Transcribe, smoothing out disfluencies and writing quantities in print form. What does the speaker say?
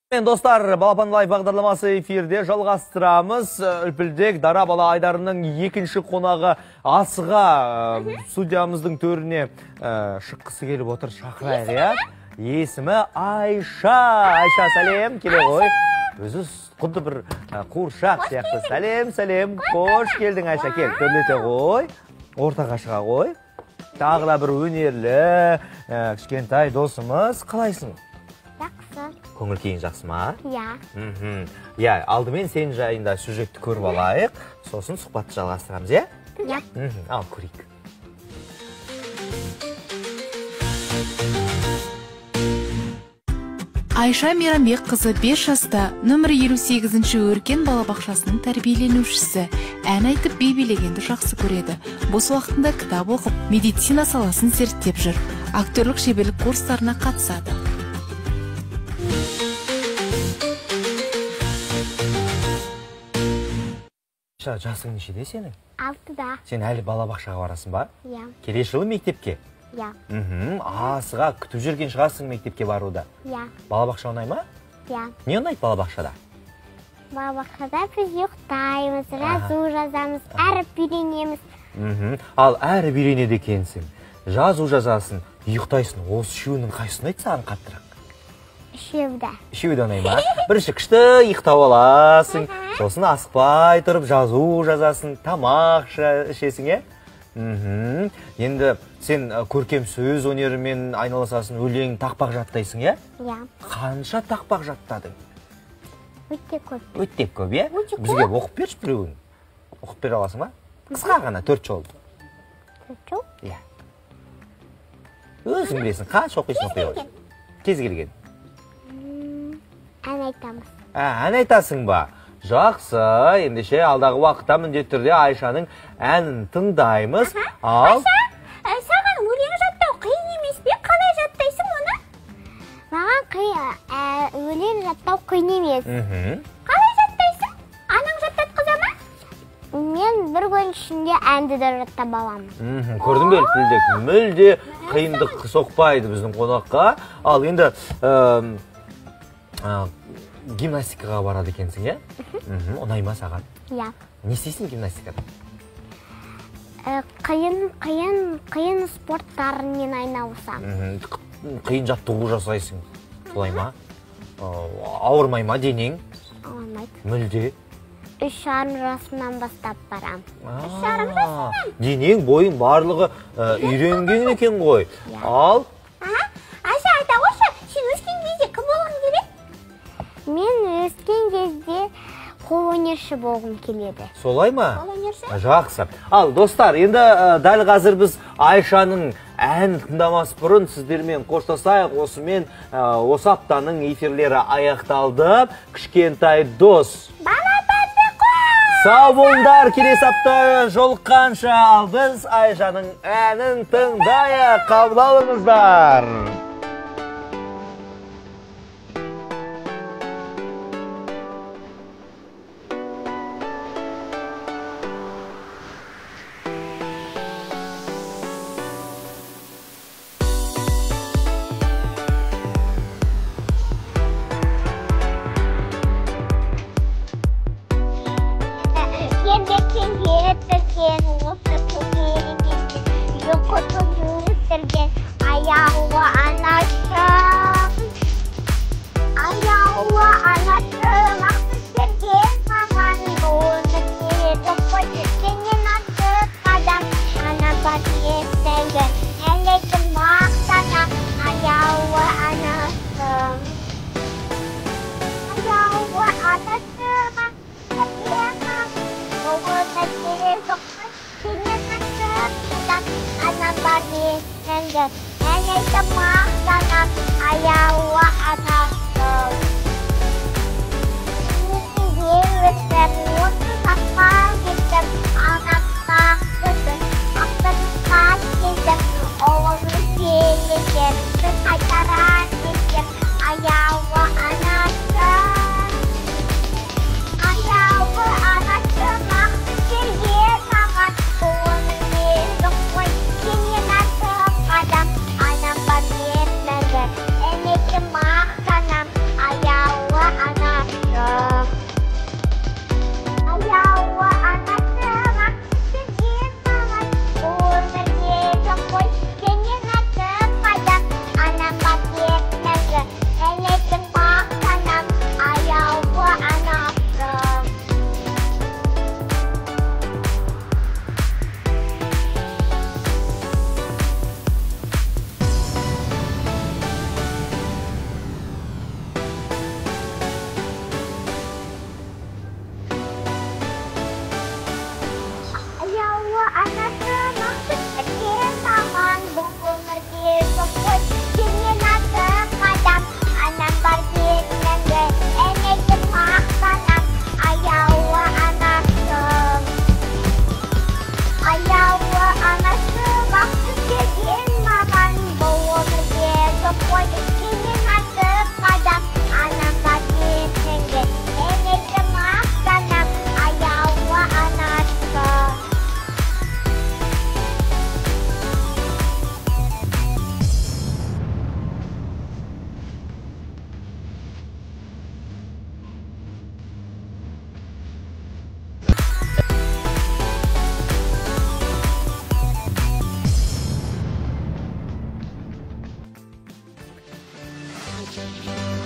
Достар, Балапан Лайф бағдарламасы эфирде жалғастырамыз. Үлпілдек Дара бала айдарының екінші қонағы Асыға судьямыздың төріне шыққысы келіп отыр, шақырайық, я? Есімі Айша. Айша, сәлем, келе ғой. Өзі құдды бір қуыршақ сияқты. Сәлем, сәлем, қош келдің Айша, кел, төрлете ғой. Ортаға шыға ғой. Тағы да бір өнерлі, кішкентай досымыз. Қалайсың? Жақсы. Көңіл кейін жақсы ма? Я. Алдымен сен жайында сюжетті көріп алайық, сосын сұхбатты жалғастырамыз, я? Я. Ал, көрейік. Айша Мейрамбек қызы 5 жаста, нөмір 58-ші өркен балабақшасының тәрбиеленушісі. Ән айтып би билегенді жақсы көреді. Бос уақытында кітап оқып, медицина саласын зерттеп жүр. Актерлік шеберлік курстарына қатысады. Жасың нешеде сенің? 6-да. Сен әлі балабақшаға барасың ба? Я. Келесі жылы мектепке? Я. Асыға күтіп жүрген шығарсың мектепке баруда? Я. Балабақша ұнай ма? Я. Не ұнайды балабақшада? Балабақшада біз ұйықтаймыз, жазу жазамыз, әріп үйренеміз. Ал әріп үйренеді екенсің. Жазу жазасың, ұйықтайсың. Осы үшеуінің қайсысын айтты саған қаттырақ? Үшеуді. Үшеуді ұнай ма? Бірінші күшті ұйықтап аласың, сосын асықпай тұрып жазу жазасың, тамақ ішесің, е? Енді сен көркем сөз өнерімен айналысасың, өлең, тақпақ жаттайсың, е? Я. Қанша тақпақ жаттадың? Өте көп. Өте көп, е? Өте көп. Бізге оқып берші біреуін. Оқып бере аласың ба? Қысқа ғана, 4 жол. 4 жол? Иә. Өзің білесің, қанша оқисың оқи ғой? Кез келген. Ән айтамыз. Ән айтасың ба? Жақсы, ендеше алдағы уақытта міндетті түрде Айшаның әнін тыңдаймыз. Ал. Айша, саған өлең жаттау қиын емес пе? Қалай жаттайсың оны? Маған өлең жаттау қиын емес. Қалай жаттайсың? Анаң жаттатқыза ма? Мен бір күн ішінде әнді де жаттап аламын. Көрдің бе, Үлпілдек? Мүлде қиындық соқпайды біздің қонаққа. Ал енді гимнастикаға барады екенсің, е? Ұнай ма саған? Я. Не істейсің гимнастикада? Қиын спорттармен айналысамын. Қиын жаттығу жасайсың, солай ма? Ауырмай ма денең? Ауырмайды. Мүлде? 3,5 жасымнан бастап барам. 3,5 жасымнан? Денең, бойың барлығы үйренген екен ғой. Ал? Айша, айта қойшы, сен өскен кезде кім болғың келеді? Мен өскен кезде қолөнерші болғым келеді. Солай ма? Қолөнерші? Жақсы. Ал, достар, енді дәл қазір біз Айшаның ән тыңдамас бұрын сіздермен қоштасайық. Осымен осы аптаның эфирлері аяқталды. Кішкентай дос. Балапанды қой! Сау болыңдар, келесі апта жолыққанша. Ал біз Айшаның әнін тыңдайық. Қабыл алыңыздар. болдық.